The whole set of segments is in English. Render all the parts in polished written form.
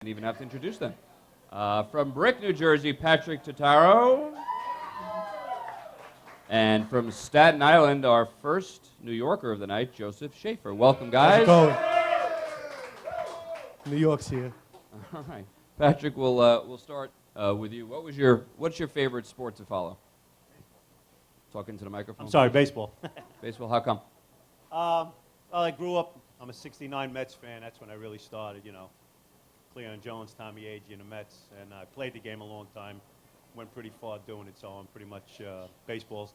Didn't even have to introduce them. From Brick, New Jersey, Patrick Totaro. And from Staten Island, our first New Yorker of the night, Joseph Schaffer. Welcome, guys. How's it going? New York's here. All right, Patrick. We'll start with you. What's your favorite sport to follow? Talking to the microphone. I'm sorry, baseball. Baseball. How come? Well, I grew up. I'm a '69 Mets fan. That's when I really started. Cleon Jones, Tommy Agee, and the Mets, and I played the game a long time. Went pretty far doing it, so I'm pretty much baseball's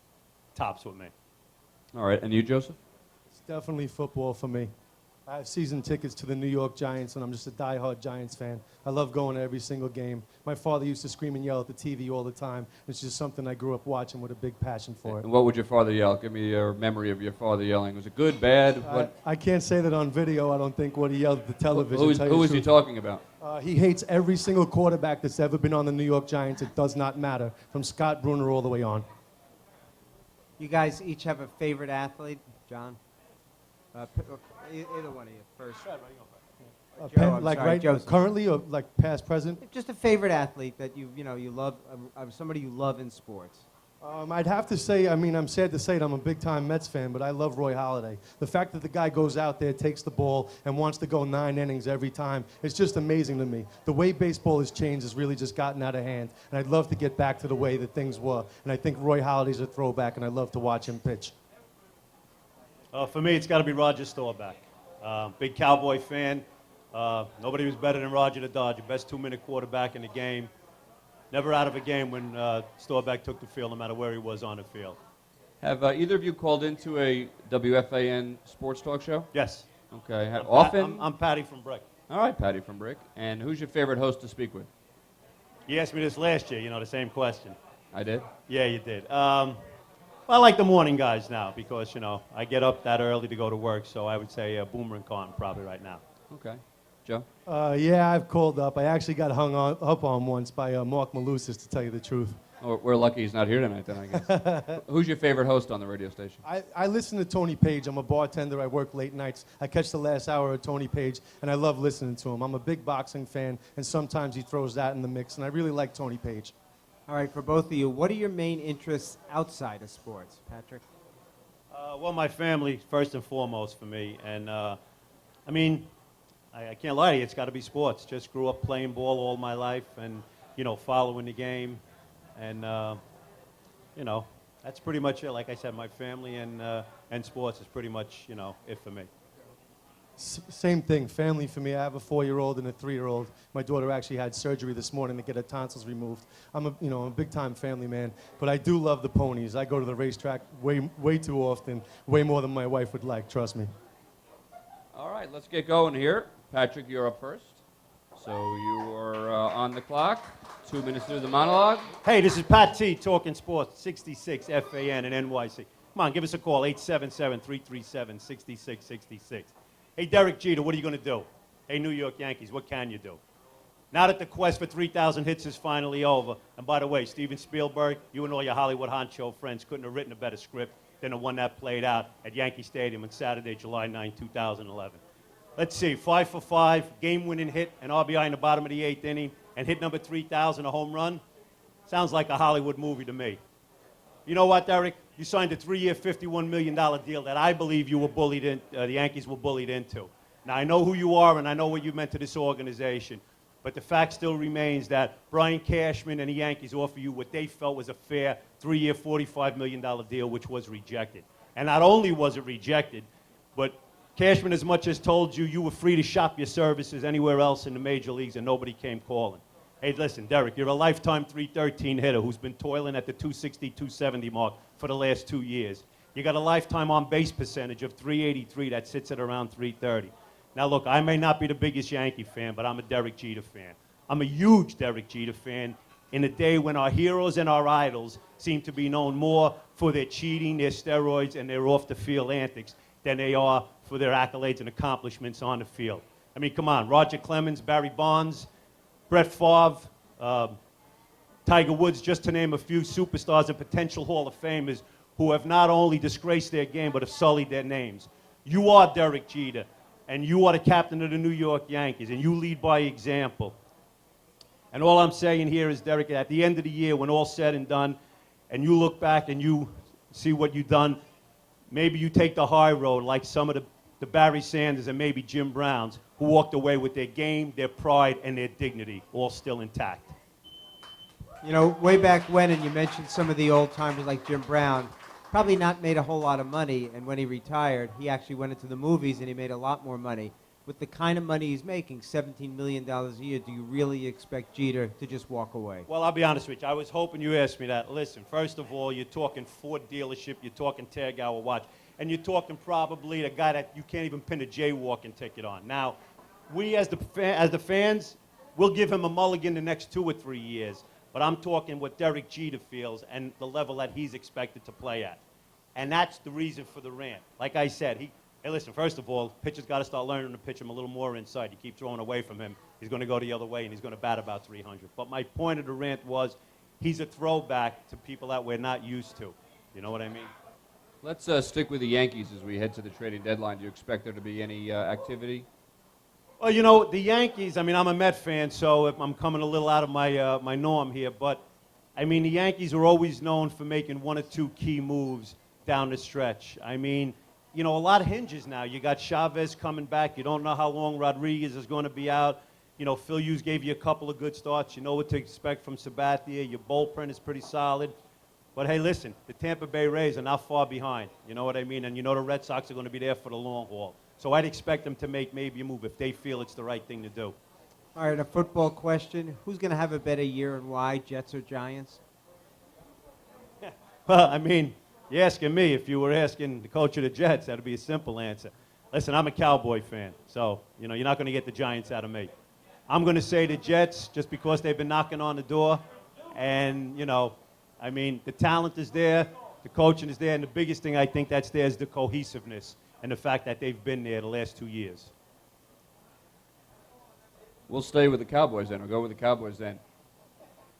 tops with me. All right, and you, Joseph? It's definitely football for me. I have season tickets to the New York Giants, and I'm just a diehard Giants fan. I love going to every single game. My father used to scream and yell at the TV all the time. It's just something I grew up watching with a big passion for it. And what would your father yell? Give me your memory of your father yelling. Was it good, bad? What? I can't say that on video. I don't think what he yelled at the television. Who was he talking about? He hates every single quarterback that's ever been on the New York Giants. It does not matter, from Scott Brunner all the way on. You guys each have a favorite athlete, John? Either one of you first. Joseph. Currently or like past, present? Just a favorite athlete that you love, somebody you love in sports. I'd have to say, I'm sad to say it, I'm a big-time Mets fan, but I love Roy Halladay. The fact that the guy goes out there, takes the ball, and wants to go 9 innings every time, it's just amazing to me. The way baseball has changed has really just gotten out of hand, and I'd love to get back to the way that things were. And I think Roy Halladay's a throwback, and I love to watch him pitch. For me, it's got to be Roger Staubach. Big Cowboy fan. Nobody was better than Roger the Dodger, best 2-minute quarterback in the game. Never out of a game when Staubach took the field, no matter where he was on the field. Have either of you called into a WFAN sports talk show? Yes. Okay. Often? I'm Patty from Brick. All right, Patty from Brick. And who's your favorite host to speak with? You asked me this last year, the same question. I did? Yeah, you did. Well, I like the morning guys now because, I get up that early to go to work, so I would say Boomer and Carton probably right now. Okay. Joe? Yeah, I've called up. I actually got hung up on once by Mark Malusis, to tell you the truth. Oh, we're lucky he's not here tonight, then, I guess. Who's your favorite host on the radio station? I listen to Tony Page. I'm a bartender. I work late nights. I catch the last hour of Tony Page, and I love listening to him. I'm a big boxing fan, and sometimes he throws that in the mix, and I really like Tony Page. All right, for both of you, what are your main interests outside of sports, Patrick? Well, my family, first and foremost for me. And, I can't lie to you, it's got to be sports. Just grew up playing ball all my life and, following the game. And, that's pretty much it. Like I said, my family and sports is pretty much, it for me. Same thing, family for me. I have a 4-year-old and a 3-year-old. My daughter actually had surgery this morning to get her tonsils removed. I'm a big-time family man, but I do love the ponies. I go to the racetrack way too often, way more than my wife would like, trust me. All right, let's get going here. Patrick, you're up first. So you are on the clock. 2 minutes through the monologue. Hey, this is Pat T, Talking Sports, 66 FAN in NYC. Come on, give us a call, 877-337-6666. Hey, Derek Jeter, what are you going to do? Hey, New York Yankees, what can you do? Now that the quest for 3,000 hits is finally over, and by the way, Steven Spielberg, you and all your Hollywood honcho friends couldn't have written a better script than the one that played out at Yankee Stadium on Saturday, July 9, 2011. Let's see, 5 for 5, game-winning hit, an RBI in the bottom of the 8th inning, and hit number 3,000, a home run. Sounds like a Hollywood movie to me. You know what, Derek? You signed a 3-year, $51 million deal that I believe you were bullied in, the Yankees were bullied into. Now, I know who you are, and I know what you meant to this organization, but the fact still remains that Brian Cashman and the Yankees offered you what they felt was a fair 3-year, $45 million deal, which was rejected. And not only was it rejected, but Cashman as much as told you were free to shop your services anywhere else in the major leagues and nobody came calling. Hey, listen, Derek, you're a lifetime 313 hitter who's been toiling at the 260, 270 mark for the last 2 years. You got a lifetime on-base percentage of 383 that sits at around 330. Now, look, I may not be the biggest Yankee fan, but I'm a Derek Jeter fan. I'm a huge Derek Jeter fan in a day when our heroes and our idols seem to be known more for their cheating, their steroids, and their off-the-field antics than they are for their accolades and accomplishments on the field. I mean, come on, Roger Clemens, Barry Bonds, Brett Favre, Tiger Woods, just to name a few superstars and potential Hall of Famers who have not only disgraced their game but have sullied their names. You are Derek Jeter. and you are the captain of the New York Yankees, and you lead by example. And all I'm saying here is, Derek, at the end of the year, when all's said and done, and you look back and you see what you've done, maybe you take the high road like some of the Barry Sanders and maybe Jim Browns, who walked away with their game, their pride, and their dignity all still intact. You know, way back when, and you mentioned some of the old timers like Jim Brown, probably not made a whole lot of money, and when he retired, he actually went into the movies and he made a lot more money. With the kind of money he's making, $17 million a year, do you really expect Jeter to just walk away? Well, I'll be honest with you. I was hoping you asked me that. Listen, first of all, you're talking Ford dealership, you're talking Tag Hour watch, and you're talking probably a guy that you can't even pin a jaywalking ticket on. Now, we as the fans, we'll give him a mulligan the next 2 or 3 years, but I'm talking what Derek Jeter feels and the level that he's expected to play at. And that's the reason for the rant. Like I said, hey, listen, first of all, pitcher's got to start learning to pitch him a little more inside. You keep throwing away from him, he's going to go the other way, and he's going to bat about 300. But my point of the rant was he's a throwback to people that we're not used to. You know what I mean? Let's stick with the Yankees as we head to the trading deadline. Do you expect there to be any activity? Well, you know, the Yankees, I mean, I'm a Met fan, so I'm coming a little out of my norm here. But, I mean, the Yankees are always known for making 1 or 2 key moves down the stretch. I mean, you know, a lot of hinges now. You got Chavez coming back. You don't know how long Rodriguez is going to be out. You know, Phil Hughes gave you a couple of good starts. You know what to expect from Sabathia. Your bullpen is pretty solid. But, hey, listen, the Tampa Bay Rays are not far behind. You know what I mean? And you know the Red Sox are going to be there for the long haul. So I'd expect them to make maybe a move if they feel it's the right thing to do. All right, a football question. Who's going to have a better year and why, Jets or Giants? Well, I mean, you're asking me. If you were asking the coach of the Jets, that would be a simple answer. Listen, I'm a Cowboy fan, so, you know, you're not going to get the Giants out of me. I'm going to say the Jets just because they've been knocking on the door. And, you know, I mean, the talent is there, the coaching is there, and the biggest thing I think that's there is the cohesiveness and the fact that they've been there the last 2 years. We'll stay with the Cowboys then. We'll go with the Cowboys then.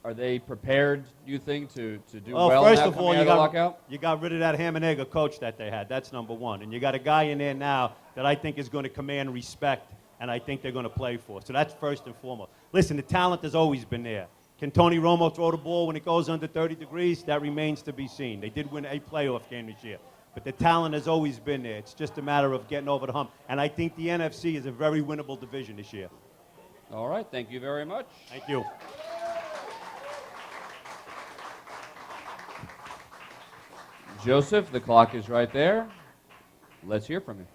Are they prepared, do you think, to do well first now of all, coming out of the lockout? you got rid of that ham and egg coach that they had. That's number one. And you got a guy in there now that I think is going to command respect, and I think they're going to play for. So that's first and foremost. Listen, the talent has always been there. Can Tony Romo throw the ball when it goes under 30 degrees? That remains to be seen. They did win a playoff game this year. But the talent has always been there. It's just a matter of getting over the hump. And I think the NFC is a very winnable division this year. All right, thank you very much. Thank you. Joseph, the clock is right there. Let's hear from you.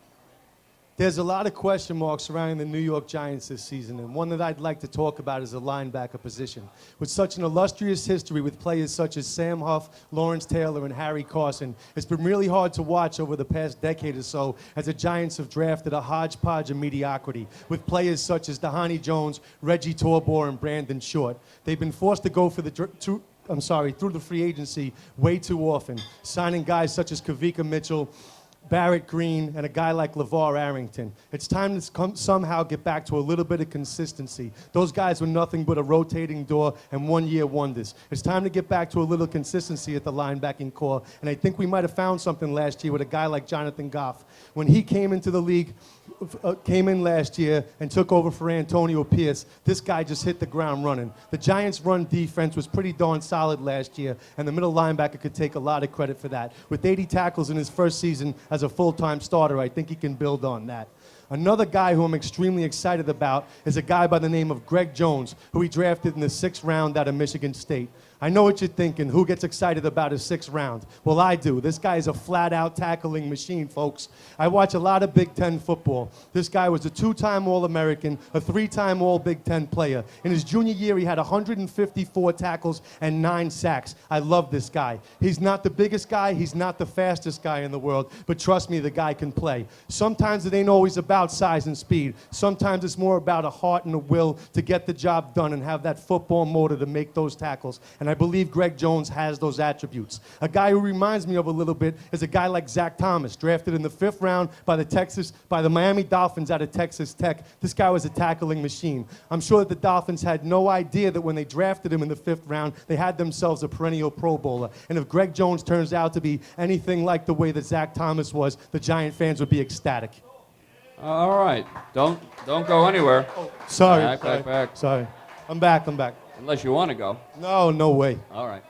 There's a lot of question marks surrounding the New York Giants this season, and one that I'd like to talk about is the linebacker position. With such an illustrious history with players such as Sam Huff, Lawrence Taylor, and Harry Carson, it's been really hard to watch over the past decade or so as the Giants have drafted a hodgepodge of mediocrity with players such as Dhani Jones, Reggie Torbor, and Brandon Short. They've been forced to go for through the free agency way too often, signing guys such as Kavika Mitchell, Barrett Green, and a guy like LeVar Arrington. It's time to somehow get back to a little bit of consistency. Those guys were nothing but a rotating door and one-year wonders. It's time to get back to a little consistency at the linebacking core, and I think we might have found something last year with a guy like Jonathan Goff. When he came into the league, came in last year and took over for Antonio Pierce, this guy just hit the ground running. The Giants' run defense was pretty darn solid last year, and the middle linebacker could take a lot of credit for that. With 80 tackles in his first season as a full-time starter, I think he can build on that. Another guy who I'm extremely excited about is a guy by the name of Greg Jones, who he drafted in the 6th round out of Michigan State. I know what you're thinking. Who gets excited about his 6th round? Well, I do. This guy is a flat-out tackling machine, folks. I watch a lot of Big Ten football. This guy was a 2-time All-American, a 3-time All-Big Ten player. In his junior year, he had 154 tackles and 9 sacks. I love this guy. He's not the biggest guy. He's not the fastest guy in the world. But trust me, the guy can play. Sometimes it ain't always about size and speed. Sometimes it's more about a heart and a will to get the job done and have that football motor to make those tackles. And I believe Greg Jones has those attributes. A guy who reminds me of a little bit is a guy like Zach Thomas, drafted in the 5th round by the Miami Dolphins out of Texas Tech. This guy was a tackling machine. I'm sure that the Dolphins had no idea that when they drafted him in the 5th round, they had themselves a perennial Pro Bowler. And if Greg Jones turns out to be anything like the way that Zach Thomas was, the Giant fans would be ecstatic. All right. Don't go anywhere. Sorry. Back. Sorry. I'm back. Unless you want to go. No way. All right.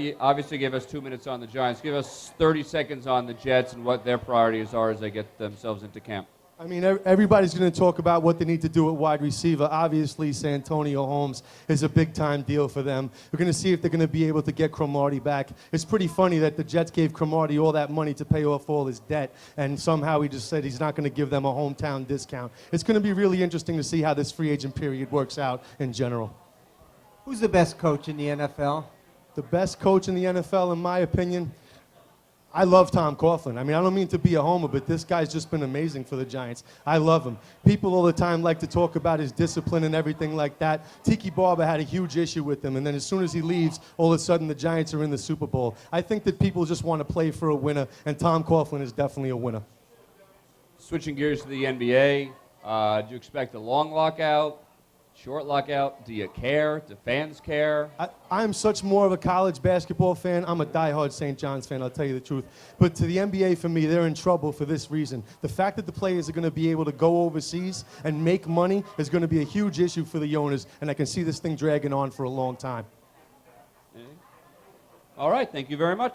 You obviously give us 2 minutes on the Giants. Give us 30 seconds on the Jets and what their priorities are as they get themselves into camp. I mean, everybody's going to talk about what they need to do at wide receiver. Obviously, Santonio Holmes is a big-time deal for them. We're going to see if they're going to be able to get Cromartie back. It's pretty funny that the Jets gave Cromartie all that money to pay off all his debt, and somehow he just said he's not going to give them a hometown discount. It's going to be really interesting to see how this free agent period works out in general. Who's the best coach in the NFL? The best coach in the NFL, in my opinion, I love Tom Coughlin. I mean, I don't mean to be a homer, but this guy's just been amazing for the Giants. I love him. People all the time like to talk about his discipline and everything like that. Tiki Barber had a huge issue with him, and then as soon as he leaves, all of a sudden the Giants are in the Super Bowl. I think that people just want to play for a winner, and Tom Coughlin is definitely a winner. Switching gears to the NBA, do you expect a long lockout, short lockout? Do you care? Do fans care? I'm such more of a college basketball fan. I'm a diehard St. John's fan, I'll tell you the truth. But to the NBA, for me, they're in trouble for this reason. The fact that the players are going to be able to go overseas and make money is going to be a huge issue for the owners, and I can see this thing dragging on for a long time. All right, thank you very much.